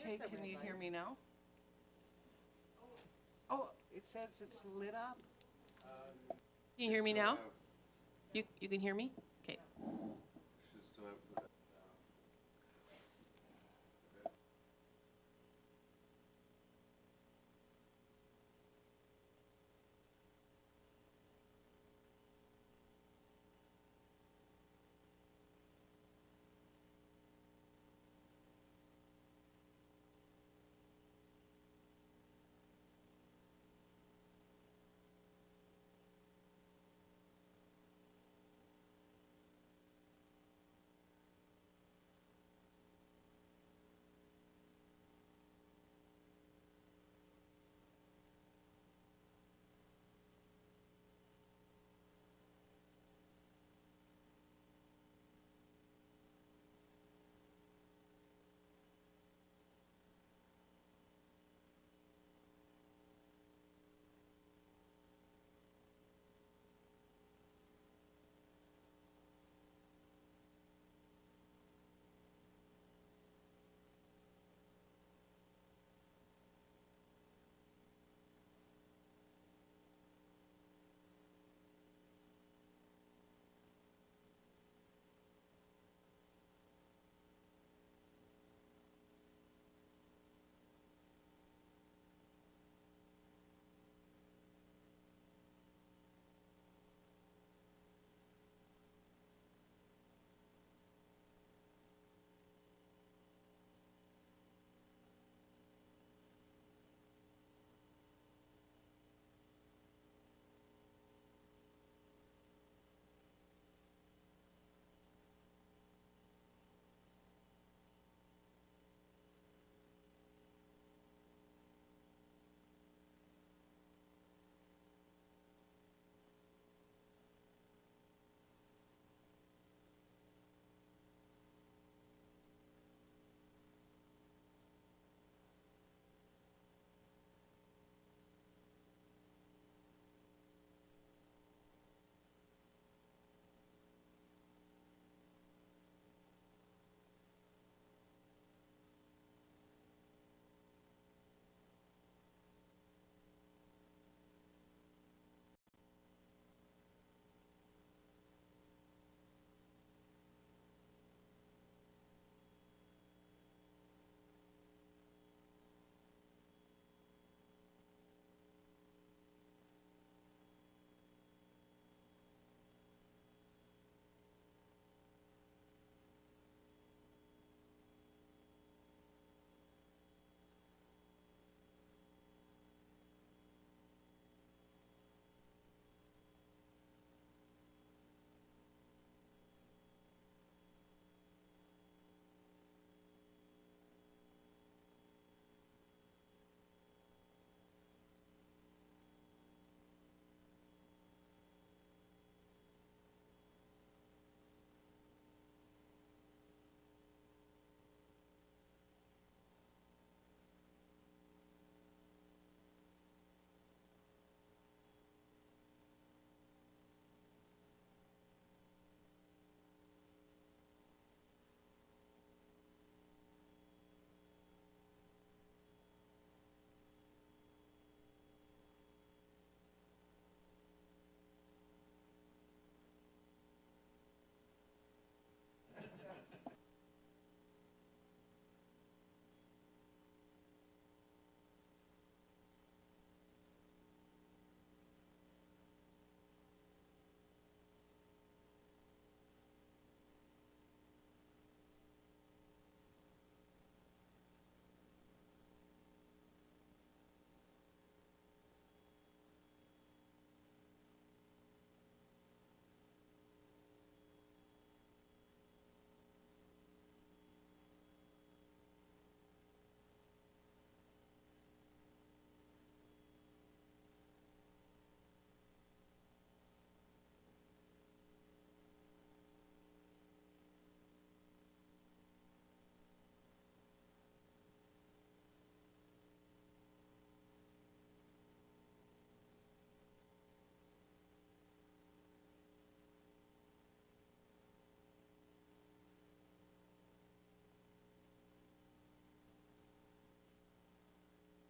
Okay, can you hear me now? Oh, it says it's lit up. Can you hear me now? You can hear me? Okay. Should still have that.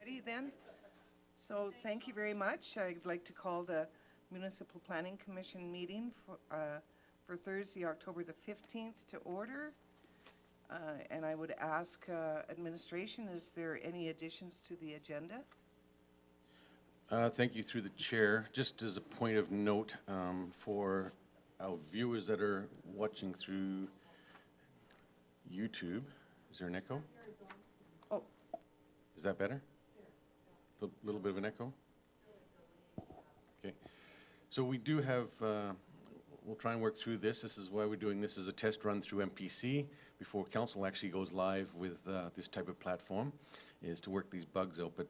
Ready then? So thank you very much. I'd like to call the Municipal Planning Commission meeting for Thursday, October the 15th to order. And I would ask administration, is there any additions to the agenda? Thank you through the chair. Just as a point of note, for our viewers that are watching through YouTube, is there an echo? Oh, Is that better? A little bit of an echo? Okay. So we do have, we'll try and work through this. This is why we're doing this as a test run through MPC before council actually goes live with this type of platform, is to work these bugs out. But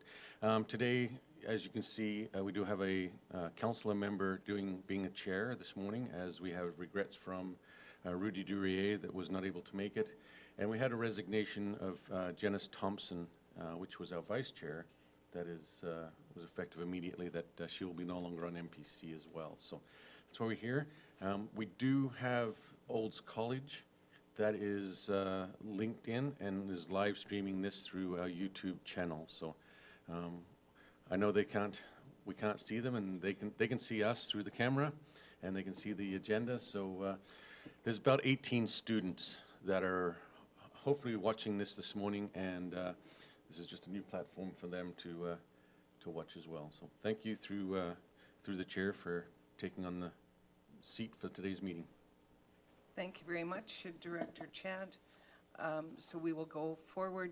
today, as you can see, we do have a councillor member being a chair this morning, as we have regrets from Rudy Durier that was not able to make it. And we had a resignation of Janice Thompson, which was our vice chair, that was effective immediately, that she will be no longer on MPC as well. So that's why we're here. We do have Olds College that is linked in and is live streaming this through our YouTube channel. So I know we can't see them, and they can see us through the camera, and they can see the agenda. So there's about 18 students that are hopefully watching this morning, and this is just a new platform for them to watch as well. So thank you through the chair for taking on the seat for today's meeting. thank you very much, Director Chad. So we will go forward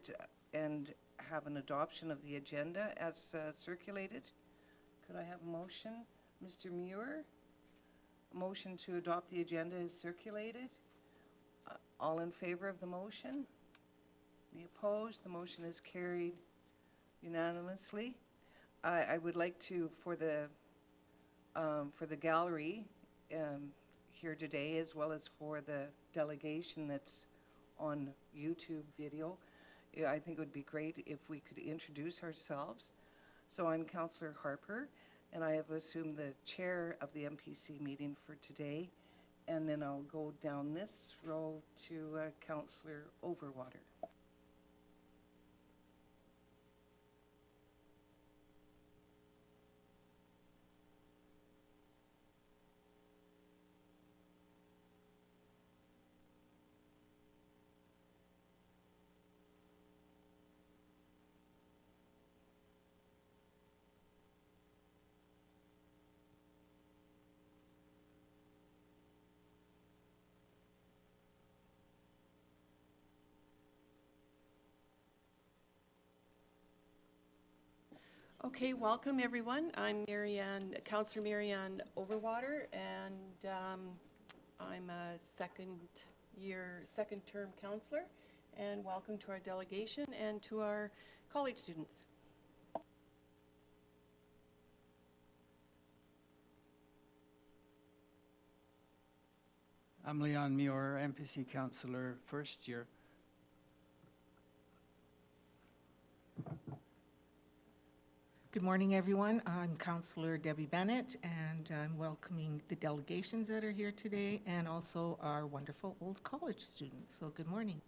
and have an adoption of the agenda as circulated. Could I have a motion? Mr. Muir? A motion to adopt the agenda is circulated. All in favor of the motion? Any opposed? The motion is carried unanimously. I would like to, for the gallery here today, as well as for the delegation that's on YouTube video, I think it would be great if we could introduce ourselves. So I'm Councillor Harper, and I have assumed the chair of the MPC meeting for today. And then I'll go down this row to Councillor Overwater. Okay, welcome everyone. I'm Councillor Marianne Overwater, and I'm a second-term councillor, and welcome to our delegation and to our college students. I'm Leon Muir, MPC councillor, first year. Good morning, everyone. I'm Councillor Debbie Bennett, and I'm welcoming the delegations that are here today and also our wonderful Old College students. So good morning.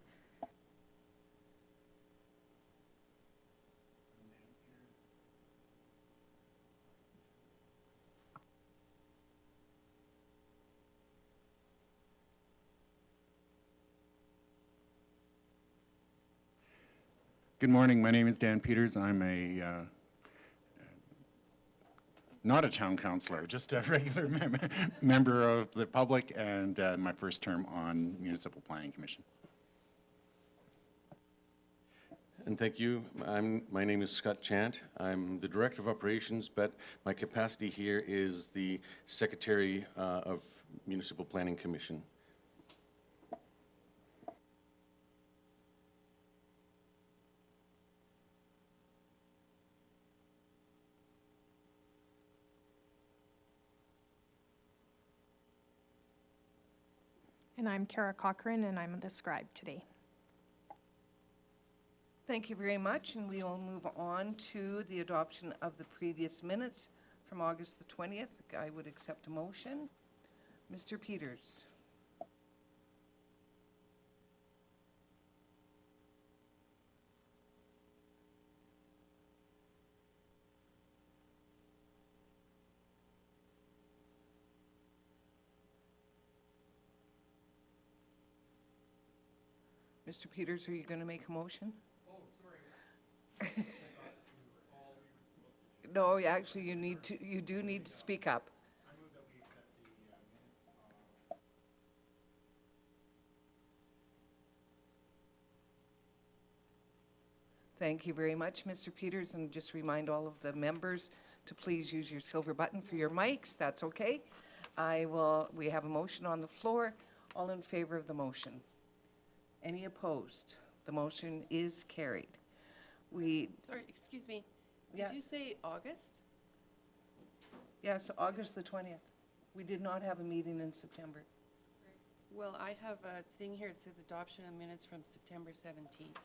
Good morning. My name is Dan Peters. I'm not a town councillor, just a regular member of the public, and my first term on Municipal Planning Commission. And thank you. My name is Scott Chant. I'm the Director of Operations, but my capacity here is the Secretary of Municipal Planning Commission. And I'm Kara Cochran, and I'm the scribe today. Thank you very much, and we will move on to the adoption of the previous minutes from August the 20th. I would accept a motion. Mr. Peters. Mr. Peters, are you going to make a motion? No, actually, you do need to speak up. Thank you very much, Mr. Peters, and just remind all of the members to please use your silver button for your mics. That's okay. We have a motion on the floor. All in favor of the motion? Any opposed? The motion is carried. Sorry, excuse me. Yeah. Did you say August? Yes, August the 20th. We did not have a meeting in September. Well, I have a thing here. It says adoption of minutes from September 17th.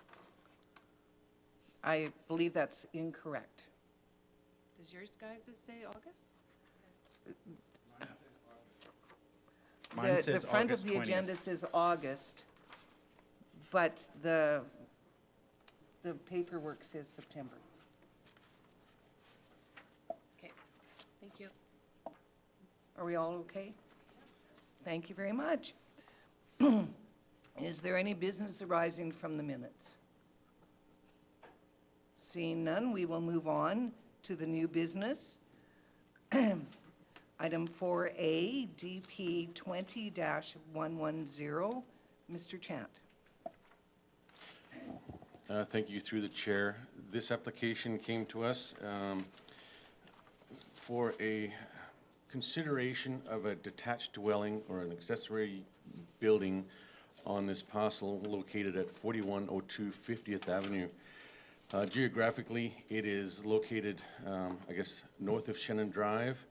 I believe that's incorrect. Does yours guys say August? Mine The says front of August the 20th. agenda says August, but the paperwork says September. Okay, thank you. Are we all okay? Thank you very much. Is there any business arising from the minutes? Seeing none, we will move on to the new business. Item 4A, DP 20-110. Mr. Chant. Thank you through the chair. This application came to us for a consideration of a detached dwelling or an accessory building on this parcel located at 4102 50th Avenue. Geographically, it is located, I guess, north of Shannon Drive.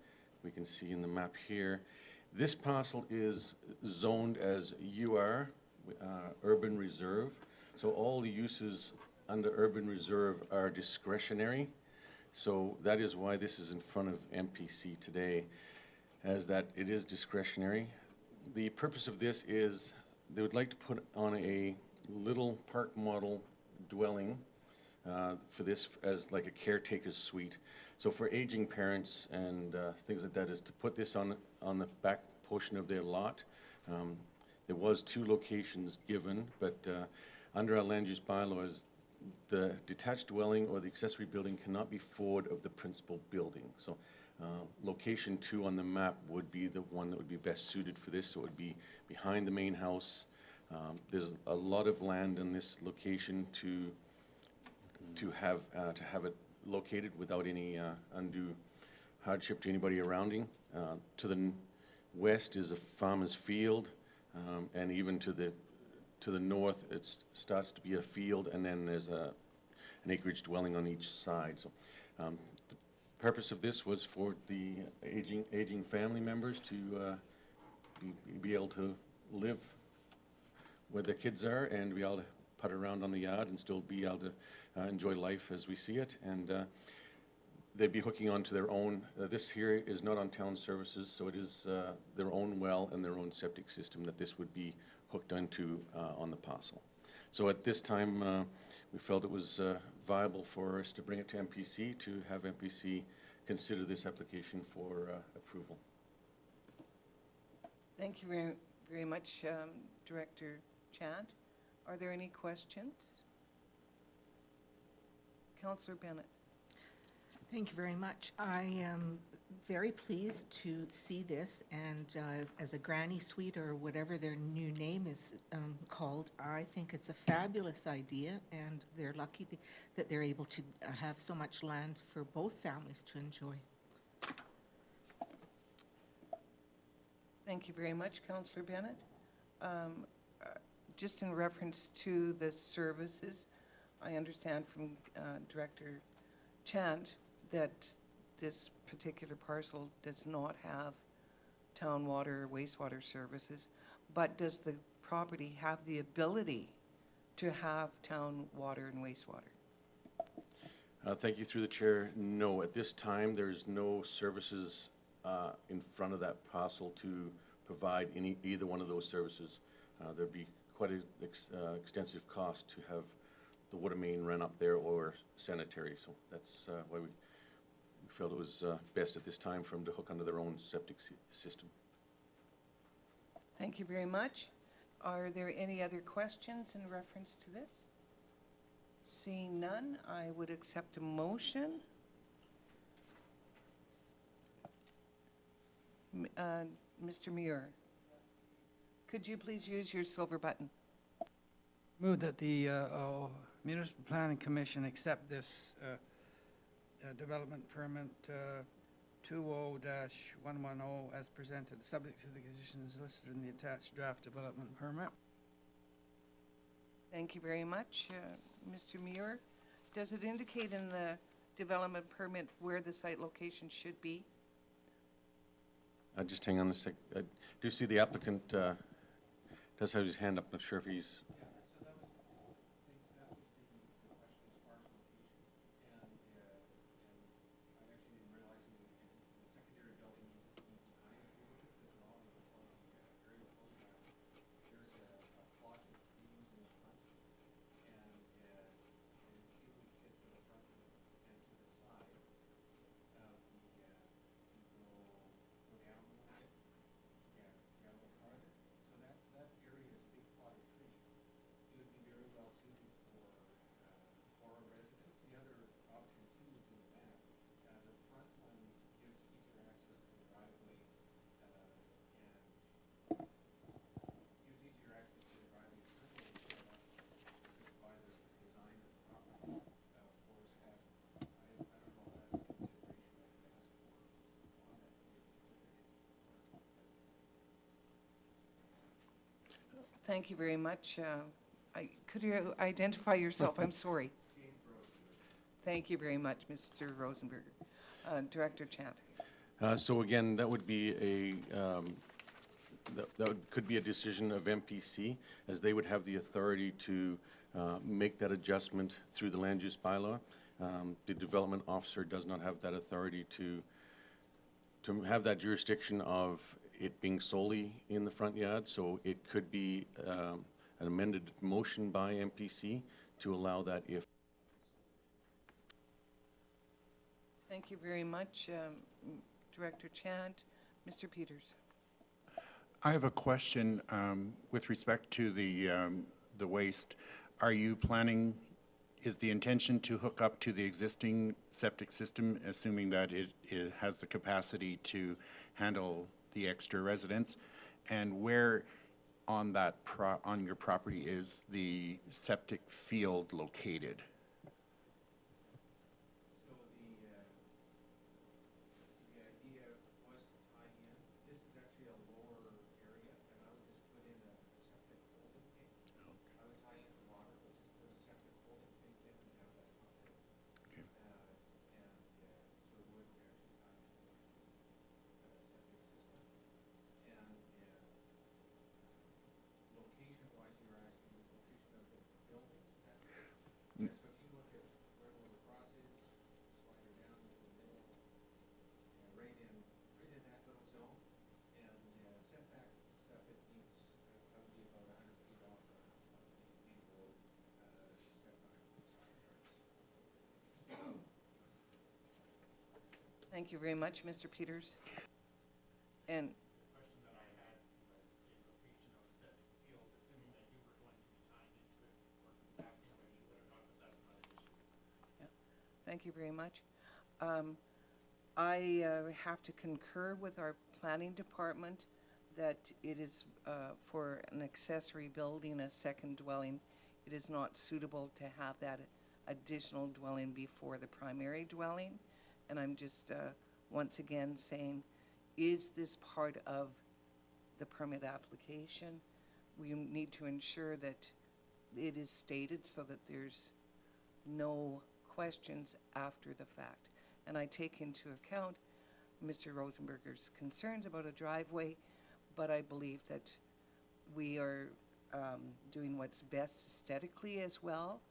We can see in the map here. This parcel is zoned as UR, Urban Reserve. So all the uses under Urban Reserve are discretionary. So that is why this is in front of MPC today, as that it is discretionary. The purpose of this is they would like to put on a little park model dwelling for this as like a caretaker's suite. So for aging parents and things like that is to put this on the back portion of their lot. There was 2 locations given, but under our land use bylaws, the detached dwelling or the accessory building cannot be forward of the principal building. So location 2 on the map would be the one that would be best suited for this. So it would be behind the main house. There's a lot of land in this location to have it located without any undue hardship to anybody surrounding. To the west is a farmer's field, and even to the north, it starts to be a field, and then there's an acreage dwelling on each side. So the purpose of this was for the aging family members to be able to live where their kids are and be able to putt around on the yard and still be able to enjoy life as we see it. And they'd be hooking onto their own, this here is not on town services, so it is their own well and their own septic system that this would be hooked onto on the parcel. So at this time, we felt it was viable for us to bring it to MPC, to have MPC consider this application for approval. Thank you very, very much, Director Chant. Are there any questions? Councillor Bennett. Thank you very much. I am very pleased to see this, and as a granny suite or whatever their new name is called, I think it's a fabulous idea, and they're lucky that they're able to have so much land for both families to enjoy. Thank you very much, Councillor Bennett. Just in reference to the services, I understand from Director Chant that this particular parcel does not have town water or wastewater services, but does the property have the ability to have town water and wastewater? Thank you through the chair. No, at this time, there's no services in front of that parcel to provide either one of those services. There'd be quite an extensive cost to have the water main run up there or sanitary. So that's why we felt it was best at this time for them to hook onto their own septic system. Thank you very much. Are there any other questions in reference to this? Seeing none, I would accept a motion. Mr. Muir, could you please use your silver button? Move that the Municipal Planning Commission accept this development permit 20-110 as presented, subject to the conditions listed in the attached draft development permit. Thank you very much, Mr. Muir. Does it indicate in the development permit where the site location should be? Just hang on a sec. I do see the applicant does have his hand up. Not sure if he's... Thank you very much. Could you identify yourself? I'm sorry. Thank you very much, Mr. Rosenberger. Director Chant. So again, that would be could be a decision of MPC, as they would have the authority to make that adjustment through the land use bylaw. The development officer does not have that authority to have that jurisdiction of it being solely in the front yard, so it could be an amended motion by MPC to allow that if. Thank you very much, Director Chant. Mr. Peters. I have a question with respect to the waste. Are you planning, is the intention to hook up to the existing septic system, assuming that it has the capacity to handle the extra residents? And where on that on your property is the septic field located? Thank you very much, Mr. Peters. And thank you very much. I have to concur with our planning department that it is for an accessory building, a second dwelling, it is not suitable to have that additional dwelling before the primary dwelling. And I'm just once again saying, is this part of the permit application? We need to ensure that it is stated so that there's no questions after the fact. And I take into account Mr. Rosenberger's concerns about a driveway, but I believe that we are doing what's best aesthetically as well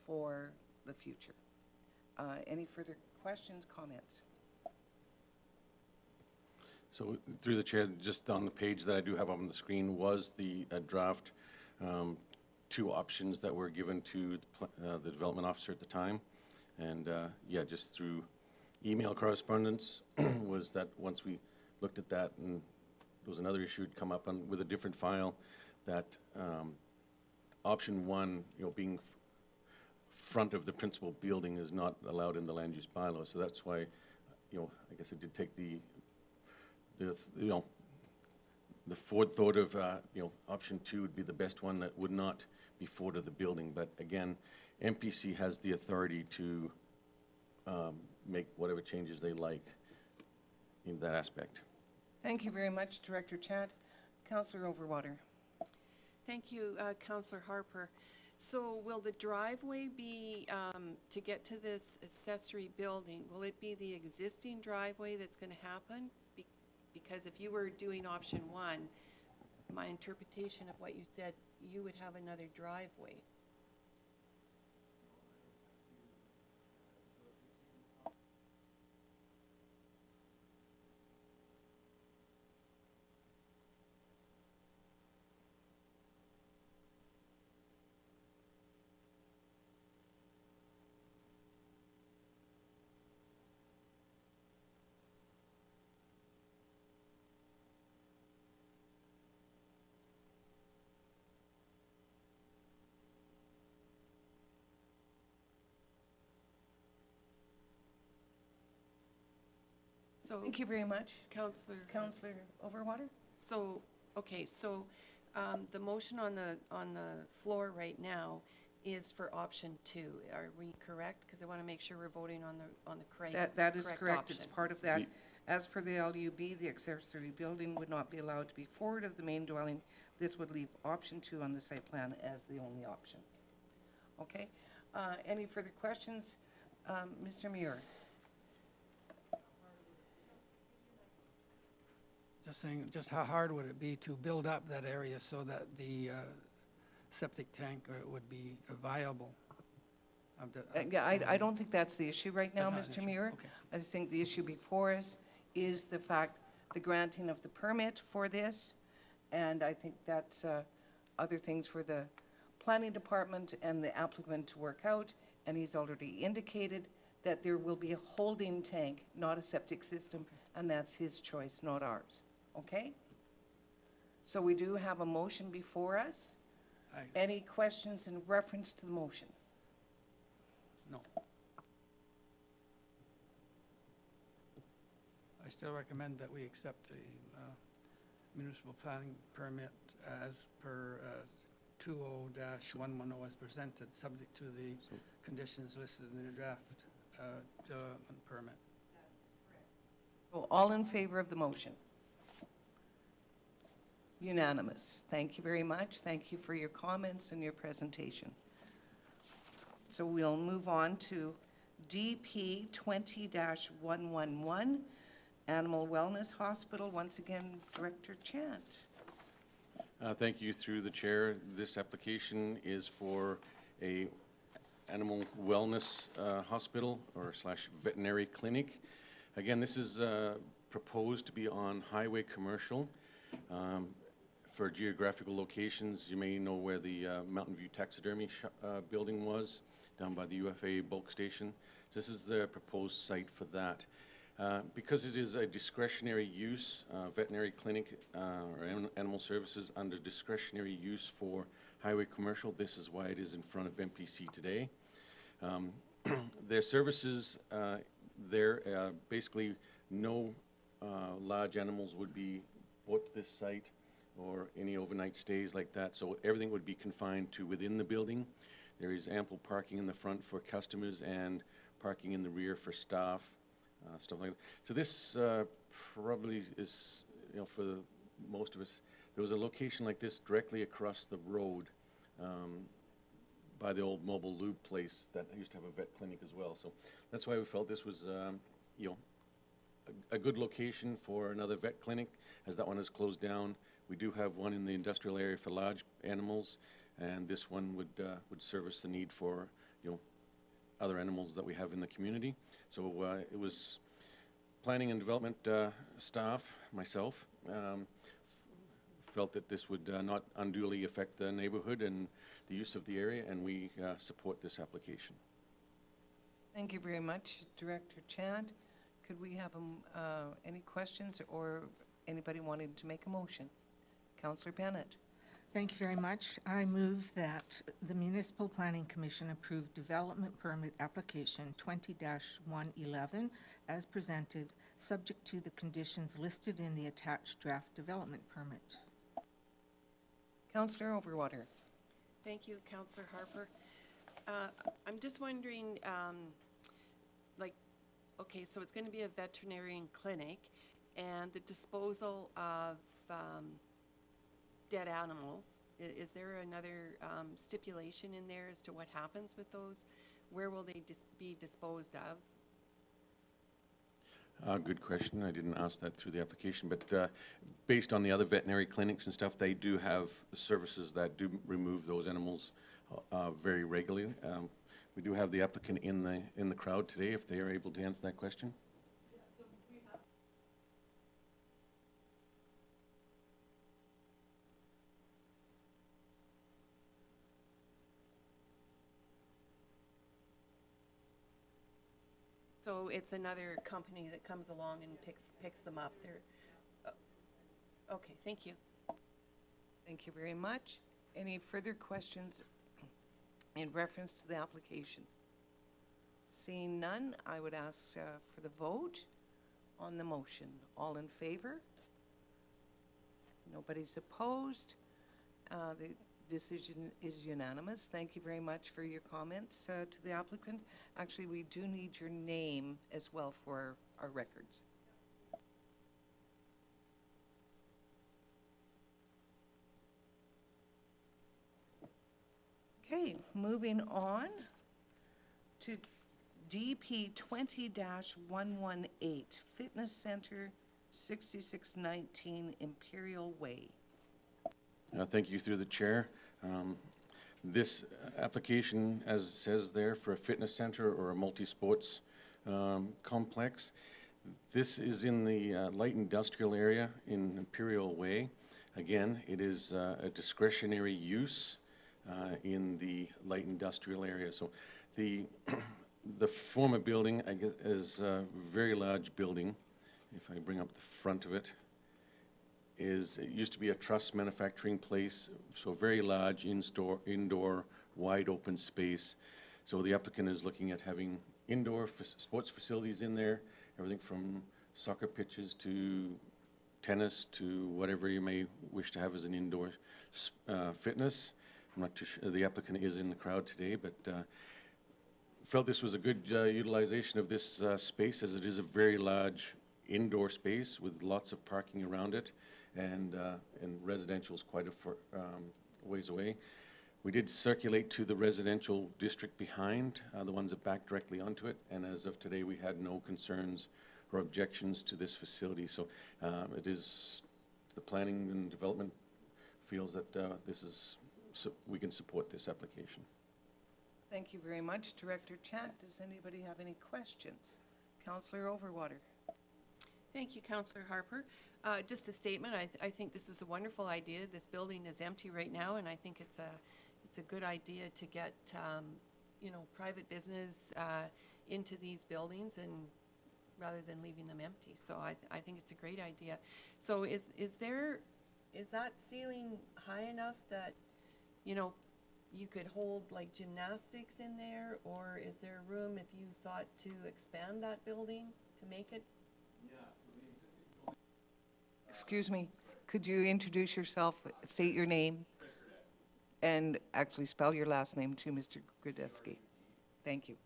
for the future. Any further questions, comments? So through the chair, just on the page that I do have on the screen was the draft, two options that were given to the development officer at the time. And yeah, just through email correspondence was that once we looked at that, and there was another issue had come up with a different file, that option one, being front of the principal building is not allowed in the land use bylaw. So that's why, I guess I did take the forethought of, option two would be the best one that would not be forward of the building. But again, MPC has the authority to make whatever changes they like in that aspect. Thank you very much, Director Chad. Councillor Overwater. Thank you, Councillor Harper. So will the driveway be, to get to this accessory building, will it be the existing driveway that's going to happen? Because if you were doing option one, my interpretation of what you said, you would have another driveway. So, Thank you very much. Councillor. Councillor Overwater? So, okay, so the motion on the floor right now is for option two. Are we correct? Because I want to make sure we're voting on the correct That is correct. It's option. part of that. As per the LUB, the accessory building would not be allowed to be forward of the main dwelling. This would leave option two on the site plan as the only option. Okay? Any further questions? Mr. Muir? Just saying, just how hard would it be to build up that area so that the septic tank would be viable? Yeah, I don't think that's the issue right now, That's not an Mr. issue. Muir. Okay. I think the issue before us is the fact, the granting of the permit for this, and I think that's other things for the planning department and the applicant to work out, and he's already indicated that there will be a holding tank, not a septic system, and that's his choice, not ours. Okay? So we do have a motion before us. Aye. Any questions in reference to the motion? No. I still recommend that we accept the municipal planning permit as per 20-110 as presented, subject to the conditions listed in the draft development permit. So all in favor of the motion? Unanimous. Thank you very much. Thank you for your comments and your presentation. So we'll move on to DP 20-111, Animal Wellness Hospital. Once again, Director Chant. Thank you through the chair. This application is for a animal wellness hospital or / veterinary clinic. Again, this is proposed to be on highway commercial. For geographical locations, you may know where the Mountain View Taxidermy building was, down by the UFA bulk station. This is the proposed site for that. Because it is a discretionary use, veterinary clinic or animal services under discretionary use for highway commercial, this is why it is in front of MPC today. Their services, basically no large animals would be brought to this site or any overnight stays like that, so everything would be confined to within the building. There is ample parking in the front for customers and parking in the rear for staff, stuff like that. So this probably is, for most of us, there was a location like this directly across the road by the old Mobile Lube place that used to have a vet clinic as well. So that's why we felt this was, a good location for another vet clinic, as that one is closed down. We do have one in the industrial area for large animals, and this one would service the need for, other animals that we have in the community. So it was planning and development staff, myself, felt that this would not unduly affect the neighborhood and the use of the area, and we support this application. Thank you very much, Director Chad. Could we have any questions or anybody wanting to make a motion? Councillor Bennett. Thank you very much. I move that the Municipal Planning Commission approve development permit application 20-111 as presented, subject to the conditions listed in the attached draft development permit. Councillor Overwater. Thank you, Councillor Harper. I'm just wondering, like, okay, so it's going to be a veterinarian clinic, and the disposal of dead animals. Is there another stipulation in there as to what happens with those? Where will they be disposed of? Good question. I didn't ask that through the application, but based on the other veterinary clinics and stuff, they do have services that do remove those animals very regularly. We do have the applicant in the crowd today, if they are able to answer that question. So it's another company that comes along and picks them up. They're, okay, thank you. Thank you very much. Any further questions in reference to the application? Seeing none, I would ask for the vote on the motion. All in favor? Nobody's opposed. The decision is unanimous. Thank you very much for your comments to the applicant. Actually, we do need your name as well for our records. Okay, moving on to DP 20-118, Fitness Center, 6619 Imperial Way. Thank you through the chair. This application, as it says there, for a fitness center or a multi-sports complex, this is in the light industrial area in Imperial Way. Again, it is a discretionary use in the light industrial area. So the former building, I guess, is a very large building. If I bring up the front of it, it used to be a truss manufacturing place, so very large indoor, wide open space. So the applicant is looking at having indoor sports facilities in there, everything from soccer pitches to tennis to whatever you may wish to have as an indoor fitness. I'm not too sure, the applicant is in the crowd today, but felt this was a good utilization of this space, as it is a very large indoor space with lots of parking around it. And residential is quite a ways away. We did circulate to the residential district behind, the ones that back directly onto it, and as of today, we had no concerns or objections to this facility. So it is, the planning and development feels that we can support this application. Thank you very much, Director Chant. Does anybody have any questions? Councillor Overwater. Thank you, Councillor Harper. Just a statement, I think this is a wonderful idea. This building is empty right now, and I think it's a good idea to get, private business into these buildings, and rather than leaving them empty. So I think it's a great idea. So is that ceiling high enough that, you could hold like gymnastics in there, or is there room if you thought to expand that building to make it? Excuse me, could you introduce yourself, state your name, and actually spell your last name too, Mr. Grudeski? Thank you.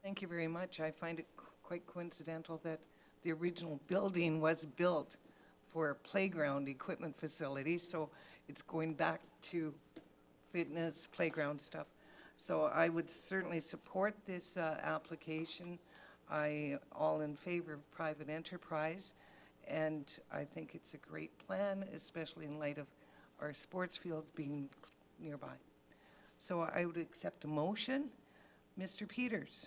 Thank you very much. I find it quite coincidental that the original building was built for a playground equipment facility, so it's going back to fitness, playground stuff. So I would certainly support this application. All in favor of private enterprise, And I think it's a great plan, especially in light of our sports field being nearby. So I would accept a motion. Mr. Peters,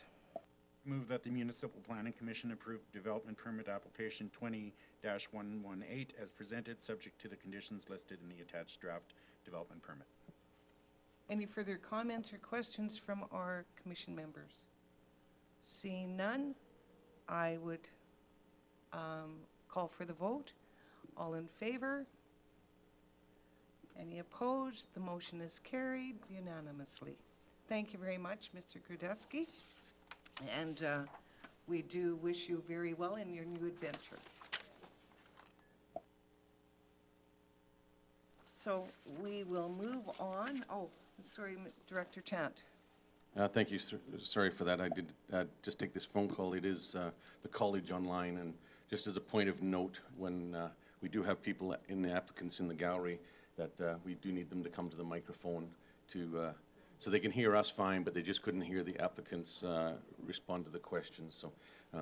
Move that the Municipal Planning Commission approve development permit application 20-118 as presented, subject to the conditions listed in the attached draft development permit. any further comments or questions from our commission members? Seeing none, I would call for the vote. All in favor? Any opposed? The motion is carried unanimously. Thank you very much, Mr. Grudeski. And we do wish you very well in your new adventure. So we will move on. Oh, sorry, Director Chant. Thank you. Sorry for that. I did just take this phone call. It is the college online, and just as a point of note, when we do have people in the applicants in the gallery, that we do need them to come to the microphone to so they can hear us fine, but they just couldn't hear the applicants respond to the questions. So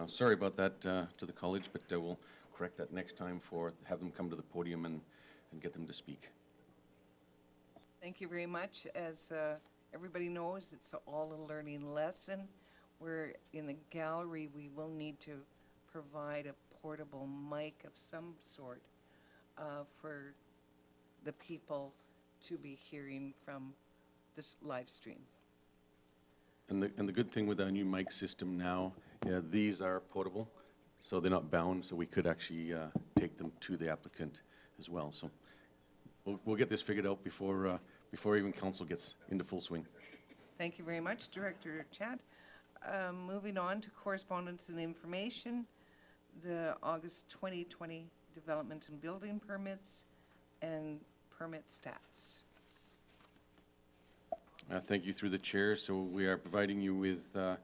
sorry about that to the college, but we'll correct that next time have them come to the podium and get them to speak. Thank you very much. As everybody knows, it's all a learning lesson. We're in the gallery, we will need to provide a portable mic of some sort for the people to be hearing from this live stream. And the good thing with our new mic system now, these are portable, so they're not bound, so we could actually take them to the applicant as well. So we'll get this figured out before even council gets into full swing. Thank you very much, Director Chad. Moving on to correspondence and information, the August 2020 development and building permits and permit stats. Thank you through the chair. So we are providing you with the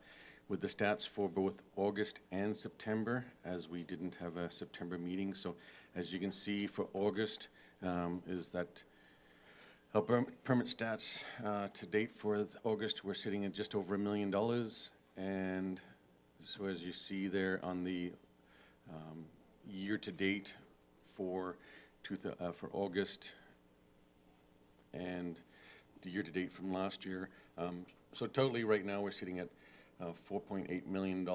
stats for both August and September, as we didn't have a September meeting. So as you can see for August, is that our permit stats to date for August, we're sitting at just over $1 million. And so as you see there on the year to date for August and the year to date from last year. So totally right now we're sitting at $4.8 million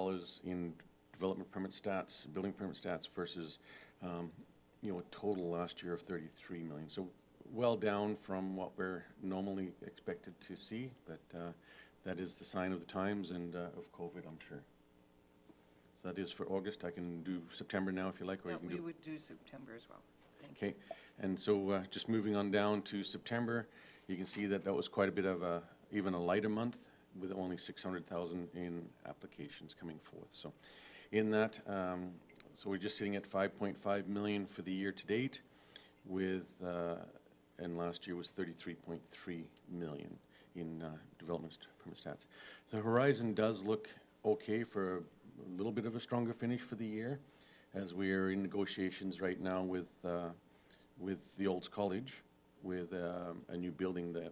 in development permit stats, building permit stats versus a total last year of $33 million. So well down from what we're normally expected to see, but that is the sign of the times and of COVID, I'm sure. So that is for August. I can do September now if you like, or Yeah, you can we do. would do September as well. Thank you. Okay, and so just moving on down to September, you can see that was quite a bit of even a lighter month with only 600,000 in applications coming forth. So in that, so we're just sitting at 5.5 million for the year to date with, and last year was 33.3 million in development permit stats. The horizon does look okay for a little bit of a stronger finish for the year, as we are in negotiations right now with the Olds College, with a new building, the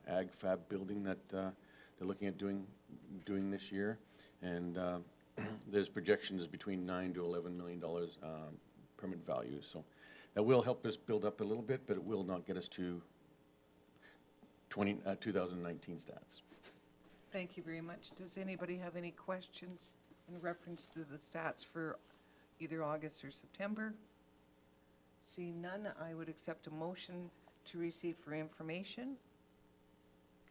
Ag Fab building that they're looking at doing this year, and there's projections between $9 to $11 million permit value. So that will help us build up a little bit, but it will not get us to 2019 stats. Thank you very much. Does anybody have any questions in reference to the stats for either August or September? Seeing none, I would accept a motion to receive for information.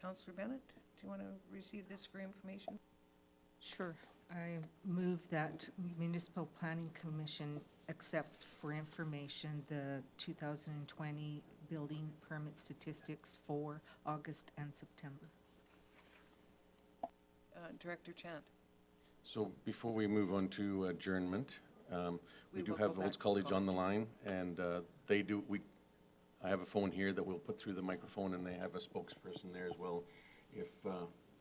Councillor Bennett, do you want to receive this for information? Sure. I move that Municipal Planning Commission accept for information the 2020 building permit statistics for August and September. Director Chant. So before we move on to adjournment, we do will have go back Olds to College on the college. line, and I have a phone here that we'll put through the microphone, and they have a spokesperson there as well if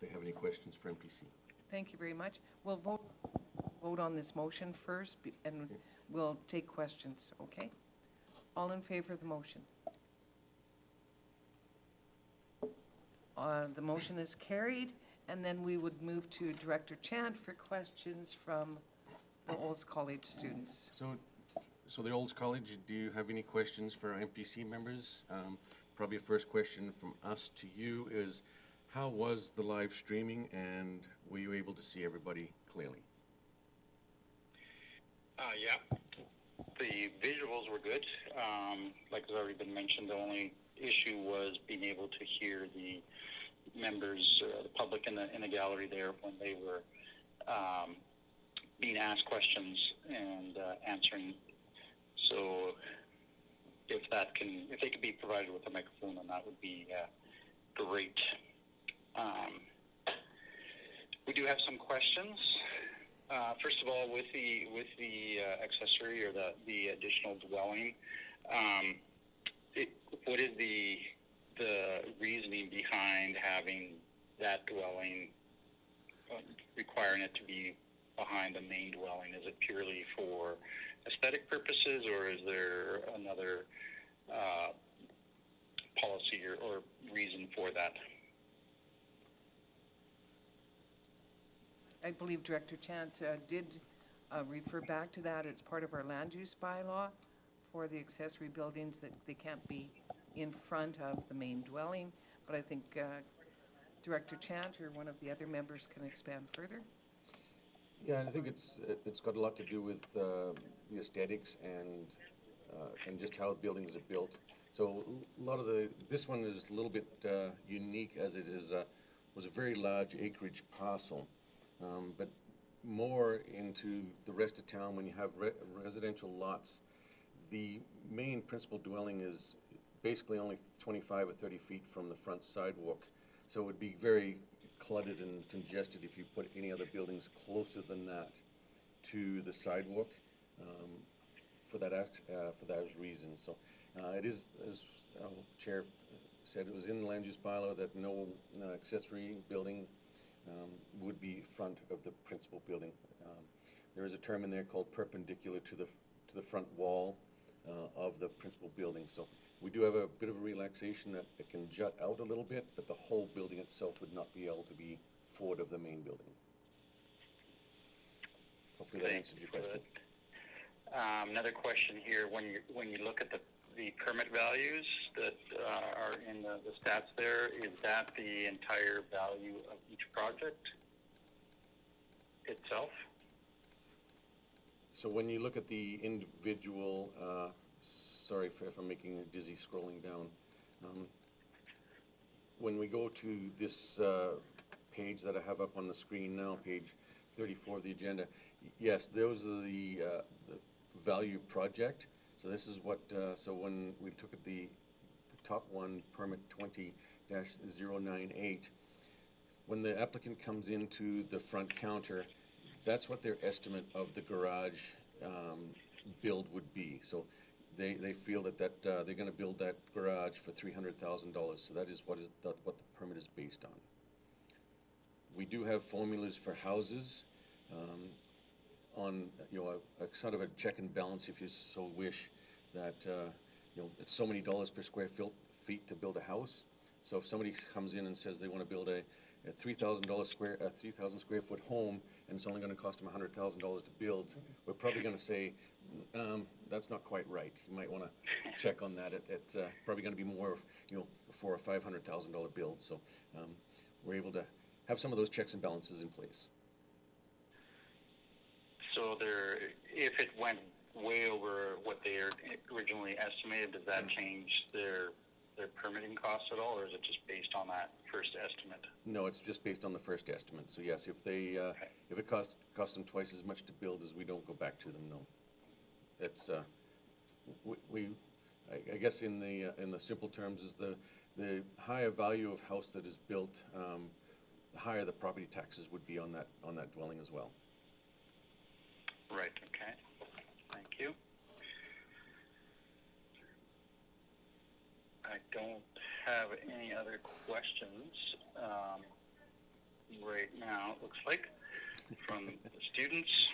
they have any questions for MPC. Thank you very much. We'll vote on this motion first, and we'll take questions, okay? All in favor of the motion? The motion is carried, and then we would move to Director Chant for questions from the Olds College students. So So the Olds College, do you have any questions for our MPC members? Probably a first question from us to you is, how was the live streaming and were you able to see everybody clearly? Yeah, the visuals were good. Like has already been mentioned, the only issue was being able to hear the members, the public in the gallery there when they were being asked questions and answering. So if they could be provided with a microphone, then that would be great. We do have some questions. First of all, with the accessory or the additional dwelling, what is the reasoning behind having that dwelling, requiring it to be behind the main dwelling? Is it purely for aesthetic purposes, or is there another policy or reason for that? I believe Director Chant did refer back to that. It's part of our land use bylaw for the accessory buildings that they can't be in front of the main dwelling. But I think Director Chant or one of the other members can expand further. Yeah, I think it's got a lot to do with the aesthetics and just how buildings are built. So a lot of this one is a little bit unique, as it is was a very large acreage parcel, but more into the rest of town when you have residential lots. The main principal dwelling is basically only 25 or 30 feet from the front sidewalk, so it would be very cluttered and congested if you put any other buildings closer than that to the sidewalk for that reason. So it is, as Chair said, it was in the land use bylaw that no accessory building would be front of the principal building. There is a term in there called perpendicular to the front wall of the principal building. So we do have a bit of a relaxation that it can jut out a little bit, but the whole building itself would not be able to be forward of the main building. Hopefully that answered your question. Another question here: when you look at the permit values that are in the stats there, is that the entire value of each project itself? So when you look at the individual, sorry if I'm making a dizzy scrolling down. When we go to this page that I have up on the screen now, page 34 of the agenda, yes, those are the value project. So this is what, so when we took at the top one, permit 20-098, when the applicant comes into the front counter, that's what their estimate of the garage build would be. So they feel that they're going to build that garage for $300,000. So that is what the permit is based on. We do have formulas for houses on a sort of a check and balance, if you so wish, that it's so many dollars per square feet to build a house. So if somebody comes in and says they want to build a 3,000 square foot home and it's only going to cost them $100,000 to build, we're probably going to say that's not quite right. You might want to check on that. It's probably going to be more of a $400,000 or $500,000 build. So we're able to have some of those checks and balances in place. So if it went way over what they originally estimated, does that change their permitting costs at all, or is it just based on that first estimate? No, it's just based on the first estimate. So yes, if they if it costs them twice as much to build, as we don't go back to them. No, it's I guess in the simple terms is the higher value of house that is built, the higher the property taxes would be on that dwelling as well. Right. Okay. Thank you. I don't have any other questions right now, it looks like, from the students.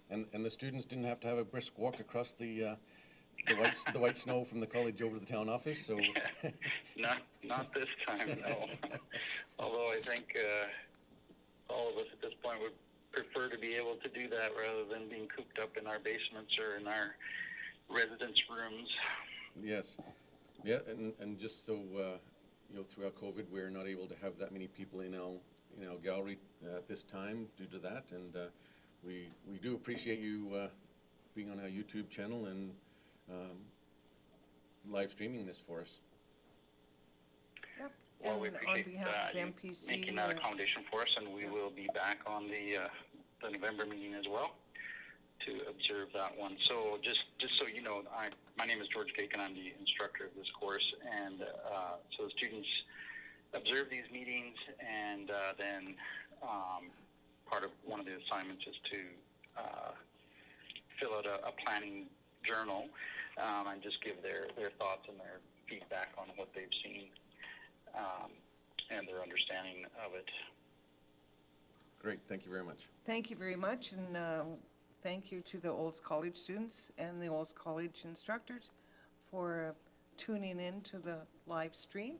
And the students didn't have to have a brisk walk across the white snow from the college over to the town office, so... not this time, no. Although I think all of us at this point would prefer to be able to do that rather than being cooped up in our basements or in our residence rooms. Yes. Yeah, and just so, throughout COVID, we're not able to have that many people in our gallery at this time due to that, and we do appreciate you being on our YouTube channel and live streaming this for us. Yep. Well, we And on appreciate behalf of you MPC, making that accommodation for us, and we will be back on the November meeting as well to observe that one. So just so you know, my name is George Cake, and I'm the instructor of this course, and so the students observe these meetings, and then part of one of the assignments is to fill out a planning journal and just give their thoughts and their feedback on what they've seen and their understanding of it. Great, thank you very much. thank you very much, and thank you to the Olds College students and the Olds College instructors for tuning in to the live stream.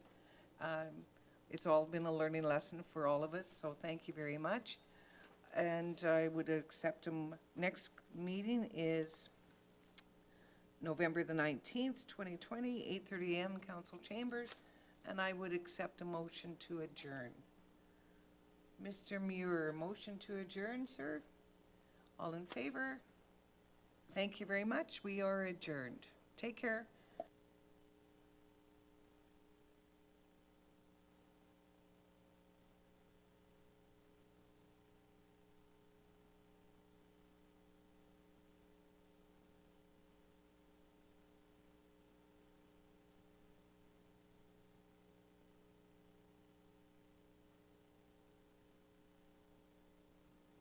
It's all been a learning lesson for all of us, so thank you very much. And I would accept them. Next meeting is November the 19th, 2020, 8:30 a.m. Council Chambers, and I would accept a motion to adjourn. Mr. Muir, motion to adjourn, sir? All in favor? Thank you very much. We are adjourned. Take care.